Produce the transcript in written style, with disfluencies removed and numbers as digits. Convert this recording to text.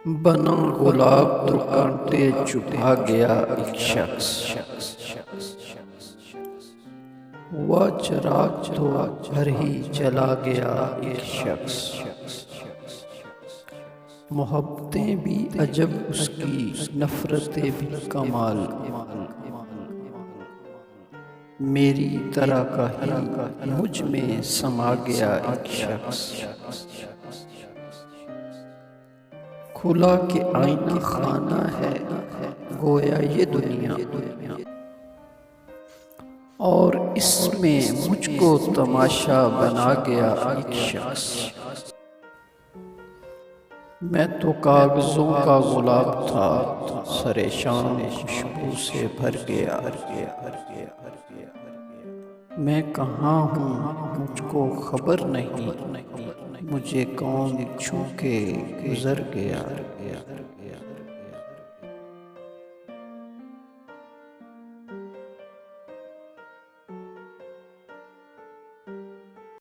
बना गुलाब तो कांटे चुभा गया एक शख्स। वह चिराग तो घर ही चला गया एक शख्स। मोहब्बतें भी अजब उसकी, नफरतें भी कमाल। मेरी तरह का ही मुझ में समा गया एक शख्स। खुला के आईना खाना है गोया ये दुनिया, और इसमें मुझको तमाशा बना गया एक शख्स। मैं तो कागजों का गुलाब था, सरेशान खुशबू से भर गया। मैं कहाँ हूँ मुझको खबर नहीं, मुझे कौन छू के गुजर गया।